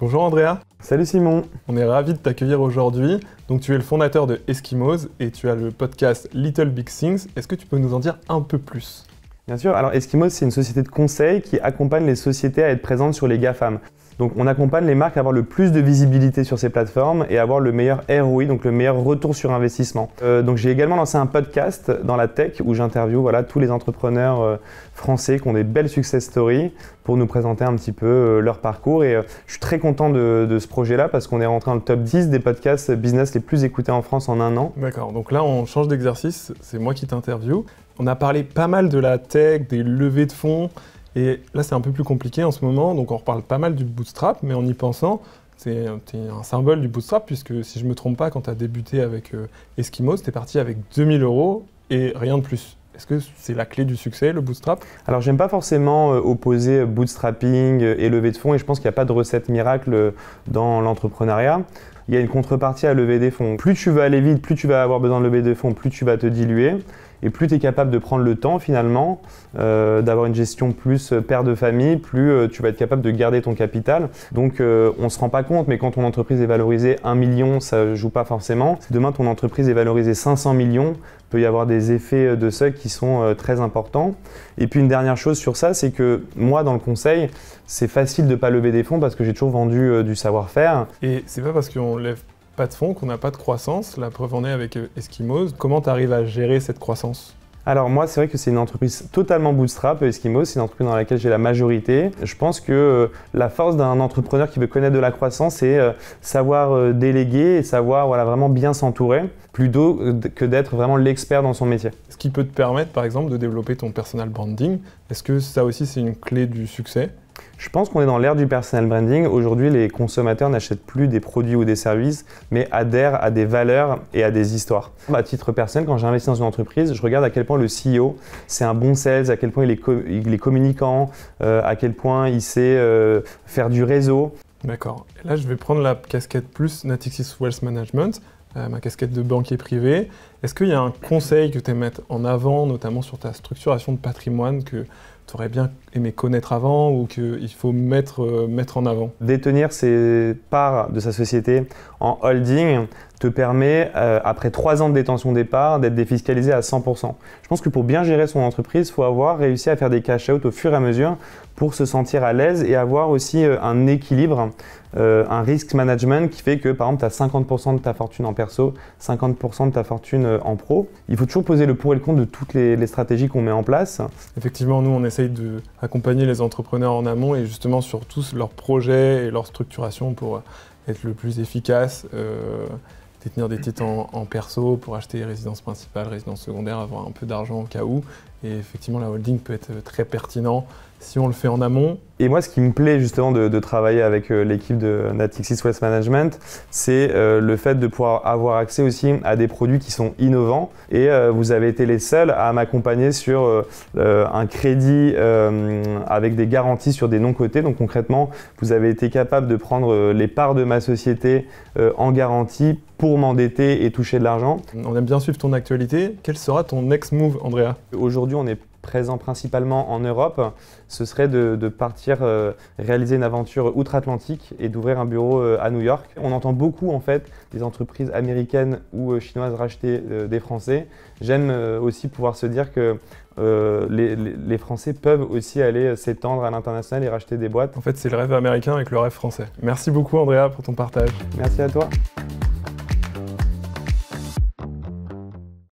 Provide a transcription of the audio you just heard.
Bonjour Andrea. Salut Simon. On est ravis de t'accueillir aujourd'hui. Donc tu es le fondateur de Eskimos et tu as le podcast Little Big Things. Est-ce que tu peux nous en dire un peu plus? Bien sûr, alors Eskimos, c'est une société de conseil qui accompagne les sociétés à être présentes sur les GAFAM. Donc on accompagne les marques à avoir le plus de visibilité sur ces plateformes et à avoir le meilleur ROI, donc le meilleur retour sur investissement. Donc j'ai également lancé un podcast dans la tech où j'interviewe tous les entrepreneurs français qui ont des belles success stories pour nous présenter un petit peu leur parcours. Et je suis très content de ce projet-là parce qu'on est rentré dans le top 10 des podcasts business les plus écoutés en France en un an. D'accord, donc là on change d'exercice, c'est moi qui t'interviewe. On a parlé pas mal de la tech, des levées de fonds. Et là, c'est un peu plus compliqué en ce moment, donc on reparle pas mal du bootstrap, mais en y pensant, c'est un symbole du bootstrap, puisque si je ne me trompe pas, quand tu as débuté avec Eskimos, tu es parti avec 2000 € et rien de plus. Est-ce que c'est la clé du succès, le bootstrap? Alors, j'aime pas forcément opposer bootstrapping et levée de fonds, et je pense qu'il n'y a pas de recette miracle dans l'entrepreneuriat. Il y a une contrepartie à lever des fonds. Plus tu veux aller vite, plus tu vas avoir besoin de lever des fonds, plus tu vas te diluer. Et plus tu es capable de prendre le temps finalement, d'avoir une gestion plus père de famille, plus tu vas être capable de garder ton capital. Donc on ne se rend pas compte, mais quand ton entreprise est valorisée 1 million, ça ne joue pas forcément. Si demain ton entreprise est valorisée 500 millions, il peut y avoir des effets de seuil qui sont très importants. Et puis une dernière chose sur ça, c'est que moi dans le conseil, c'est facile de ne pas lever des fonds parce que j'ai toujours vendu du savoir-faire. Et c'est pas parce qu'on lève pas de fonds, qu'on n'a pas de croissance. La preuve en est avec Eskimos. Comment tu arrives à gérer cette croissance? Alors moi, c'est vrai que c'est une entreprise totalement bootstrap, Eskimos. C'est une entreprise dans laquelle j'ai la majorité. Je pense que la force d'un entrepreneur qui veut connaître de la croissance, c'est savoir déléguer et savoir vraiment bien s'entourer, plutôt que d'être vraiment l'expert dans son métier. Ce qui peut te permettre, par exemple, de développer ton personal branding. Est-ce que ça aussi, c'est une clé du succès? Je pense qu'on est dans l'ère du personal branding. Aujourd'hui, les consommateurs n'achètent plus des produits ou des services, mais adhèrent à des valeurs et à des histoires. À titre personnel, quand j'investis dans une entreprise, je regarde à quel point le CEO, c'est un bon sales, à quel point il est communicant, à quel point il sait faire du réseau. D'accord. Et là, je vais prendre la casquette plus Natixis Wealth Management, ma casquette de banquier privé. Est-ce qu'il y a un conseil que tu aimes mettre en avant, notamment sur ta structuration de patrimoine, que tu aurais bien aimé connaître avant ou qu'il faut mettre en avant? Détenir ses parts de sa société en holding te permet, après 3 ans de détention des parts, d'être défiscalisé à 100%. Je pense que pour bien gérer son entreprise, il faut avoir réussi à faire des cash-out au fur et à mesure pour se sentir à l'aise et avoir aussi un équilibre, un risk management qui fait que par exemple tu as 50% de ta fortune en perso, 50% de ta fortune en pro. Il faut toujours poser le pour et le contre de toutes les stratégies qu'on met en place. Effectivement, nous on essaye d'accompagner les entrepreneurs en amont et justement sur tous leurs projets et leur structuration pour être le plus efficace, détenir des titres en perso pour acheter résidence principale, résidence secondaire, avoir un peu d'argent au cas où. Et effectivement, la holding peut être très pertinent si on le fait en amont. Et moi, ce qui me plaît justement de travailler avec l'équipe de Natixis Wealth Management, c'est le fait de pouvoir avoir accès aussi à des produits qui sont innovants. Et vous avez été les seuls à m'accompagner sur un crédit avec des garanties sur des non-cotés. Donc concrètement, vous avez été capable de prendre les parts de ma société en garantie pour m'endetter et toucher de l'argent. On aime bien suivre ton actualité. Quel sera ton next move, Andrea? Aujourd'hui, on est présent principalement en Europe. Ce serait de partir réaliser une aventure outre-Atlantique et d'ouvrir un bureau à New York. On entend beaucoup en fait des entreprises américaines ou chinoises racheter des Français. J'aime aussi pouvoir se dire que les Français peuvent aussi aller s'étendre à l'international et racheter des boîtes. En fait, c'est le rêve américain avec le rêve français. Merci beaucoup Andrea pour ton partage. Merci à toi.